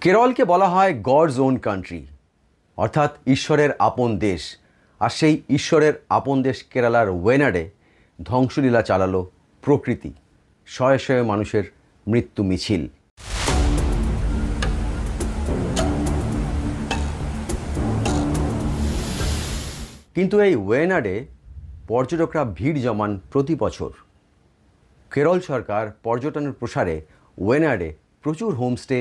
কেরলকে বলা হয় gods own country, অর্থাৎ ঈশ্বরের আপন দেশ। আর সেই ঈশ্বরের আপন দেশ কেরালার ওয়েনাডে ধ্বংসলীলা চালালো প্রকৃতি, শয়ে শয়ে মানুষের মৃত্যু মিছিল। কিন্তু এই ওয়েনাডে পর্যটকরা ভিড় জমান প্রতি বছর। কেরল সরকার পর্যটনের প্রসারে ওয়েনাডে প্রচুর হোমস্টে,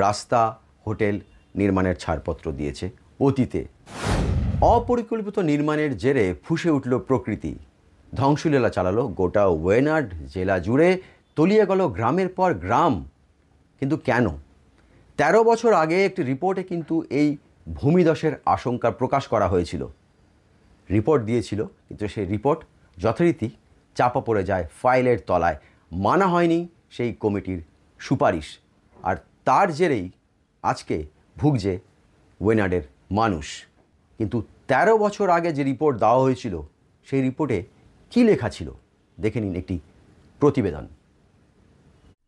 রাস্তা, হোটেল নির্মাণের ছাড়পত্র দিয়েছে অতীতে। অপরিকল্পিত নির্মাণের জেরে ফুঁসে উঠল প্রকৃতি, ধ্বংসলীলা চালালো গোটা ওয়েনাড জেলা জুড়ে, তলিয়ে গেল গ্রামের পর গ্রাম। কিন্তু কেন? ১৩ বছর আগে একটি রিপোর্টে কিন্তু এই ভূমিধসের আশঙ্কা প্রকাশ করা হয়েছিল, রিপোর্ট দিয়েছিল, কিন্তু সেই রিপোর্ট যথারীতি চাপা পড়ে যায় ফাইলের তলায়। মানা হয়নি সেই কমিটির সুপারিশ, আর তার জেরেই আজকে ভুগছে ওয়েনাডের মানুষ। কিন্তু ১৩ বছর আগে যে রিপোর্ট দেওয়া হয়েছিল, সেই রিপোর্টে কী লেখা ছিল দেখে নিন একটি প্রতিবেদন।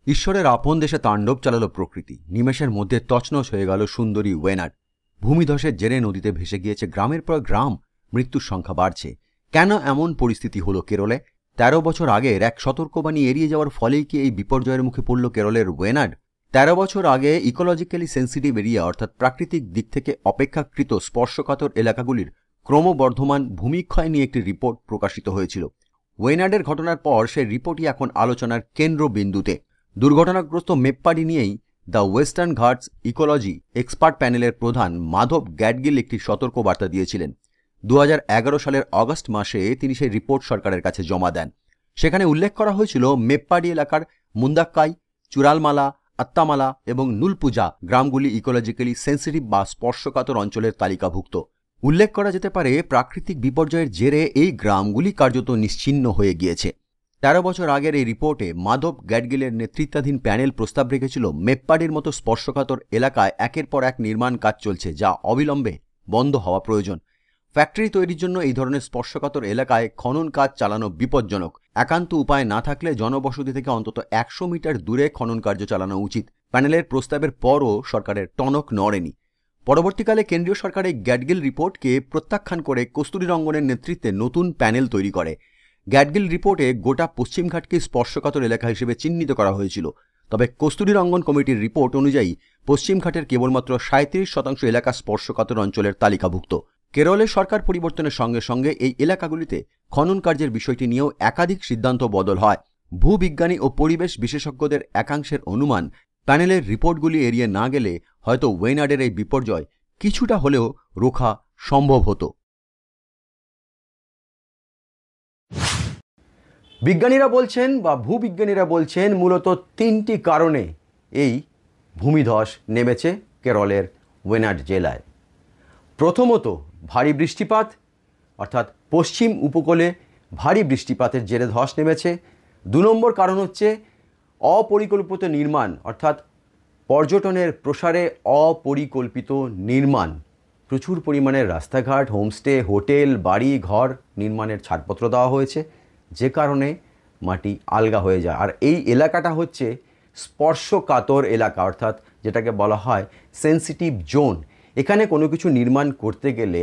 ঈশ্বরের আপন দেশে তাণ্ডব চালালো প্রকৃতি, নিমেষের মধ্যে তছনছ হয়ে গেল সুন্দরী ওয়েনাড। ভূমিধসের জেরে নদীতে ভেসে গিয়েছে গ্রামের পর গ্রাম, মৃত্যুর সংখ্যা বাড়ছে। কেন এমন পরিস্থিতি হলো কেরলে? ১৩ বছর আগের এক সতর্কবাণী এড়িয়ে যাওয়ার ফলেই কি এই বিপর্যয়ের মুখে পড়ল কেরলের ওয়েনাড? ১৩ বছর আগে ইকোলজিক্যালি সেন্সিটিভ এরিয়া, অর্থাৎ প্রাকৃতিক দিক থেকে অপেক্ষাকৃত স্পর্শকাতর এলাকাগুলির ক্রমবর্ধমান ভূমিক্ষয় নিয়ে একটি রিপোর্ট প্রকাশিত হয়েছিল। ওয়েনাডের ঘটনার পর সেই রিপোর্টই এখন আলোচনার কেন্দ্রবিন্দুতে। দুর্ঘটনাগ্রস্ত মেপ্পাডি নিয়েই the western Ghats ecology expert প্যানেলের প্রধান মাধব গ্যাডগিল একটি সতর্কবার্তা দিয়েছিলেন। ২০১১ সালের অগস্ট মাসে তিনি সেই রিপোর্ট সরকারের কাছে জমা দেন। সেখানে উল্লেখ করা হয়েছিল মেপ্পাডি এলাকার মুন্দাক্কাই, চুরালমালা, আত্তামালা এবং নুলপুজা গ্রামগুলি ইকোলজিক্যালি সেন্সিটিভ বা স্পর্শকাতর অঞ্চলের তালিকাভুক্ত। উল্লেখ করা যেতে পারে প্রাকৃতিক বিপর্যয়ের জেরে এই গ্রামগুলি কার্যত নিশ্চিহ্ন হয়ে গিয়েছে। ১৩ বছর আগের এই রিপোর্টে মাধব গ্যাডগিলের নেতৃত্বাধীন প্যানেল প্রস্তাব রেখেছিল মেপ্পাডির মতো স্পর্শকাতর এলাকায় একের পর এক নির্মাণ কাজ চলছে, যা অবিলম্বে বন্ধ হওয়া প্রয়োজন। ফ্যাক্টরি তৈরির জন্য এই ধরনের স্পর্শকাতর এলাকায় খনন কাজ চালানো বিপজ্জনক। একান্ত উপায় না থাকলে জনবসতি থেকে অন্তত ১০০ মিটার দূরে খনন কার্য চালানো উচিত। প্যানেলের প্রস্তাবের পরও সরকারের টনক নড়েনি। পরবর্তীকালে কেন্দ্রীয় সরকার এই গ্যাডগিল রিপোর্টকে প্রত্যাখ্যান করে কস্তুরীরঙ্গনের নেতৃত্বে নতুন প্যানেল তৈরি করে। গ্যাডগিল রিপোর্টে গোটা পশ্চিমঘাটকে স্পর্শকাতর এলাকা হিসেবে চিহ্নিত করা হয়েছিল। তবে কস্তুরীরঙ্গন কমিটির রিপোর্ট অনুযায়ী পশ্চিমঘাটের কেবলমাত্র ৩৭% এলাকা স্পর্শকাতর অঞ্চলের তালিকাভুক্ত। কেরলের সরকার পরিবর্তনের সঙ্গে সঙ্গে এই এলাকাগুলিতে খনন কার্যের বিষয়টি নিয়েও একাধিক সিদ্ধান্ত বদল হয়। ভূবিজ্ঞানী ও পরিবেশ বিশেষজ্ঞদের একাংশের অনুমান, প্যানেলের রিপোর্টগুলি এড়িয়ে না গেলে হয়তো ওয়েনাডের এই বিপর্যয় কিছুটা হলেও রোখা সম্ভব হতো। বিজ্ঞানীরা বলছেন বা ভূবিজ্ঞানীরা বলছেন মূলত ৩টি কারণে এই ভূমিধস নেমেছে কেরলের ওয়েনাড জেলায়। প্রথমত ভারী বৃষ্টিপাত, অর্থাৎ পশ্চিম উপকূলে ভারী বৃষ্টিপাতের জেরে ধস নেমেছে। ২ নম্বর কারণ হচ্ছে অপরিকল্পিত নির্মাণ, অর্থাৎ পর্যটনের প্রসারে অপরিকল্পিত নির্মাণ। প্রচুর পরিমাণে রাস্তাঘাট, হোমস্টে, হোটেল, বাড়ি ঘর নির্মাণের ছাড়পত্র দেওয়া হয়েছে, যে কারণে মাটি আলগা হয়ে যায়। আর এই এলাকাটা হচ্ছে স্পর্শকাতর এলাকা, অর্থাৎ যেটাকে বলা হয় সেন্সিটিভ জোন। এখানে কোনো কিছু নির্মাণ করতে গেলে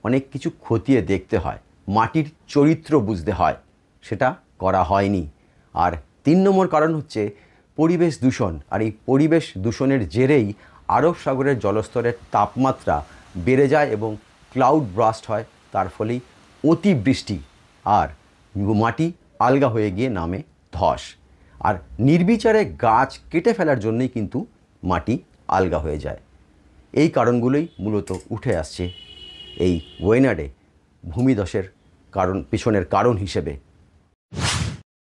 অনেক কিছু খতিয়ে দেখতে হয়, মাটির চরিত্র বুঝতে হয়, সেটা করা হয়নি। আর ৩ নম্বর কারণ হচ্ছে পরিবেশ দূষণ। আর এই পরিবেশ দূষণের জেরেই আরব সাগরের জলস্তরের তাপমাত্রা বেড়ে যায় এবং ক্লাউড ব্রাস্ট হয়, তার ফলেই অতিবৃষ্টি আর মাটি আলগা হয়ে গিয়ে নামে ধস। আর নির্বিচারে গাছ কেটে ফেলার জন্যই কিন্তু মাটি আলগা হয়ে যায়। এই কারণগুলোই মূলত উঠে আসছে এই ওয়েনাডে ভূমিধসের পিছনের কারণ হিসেবে।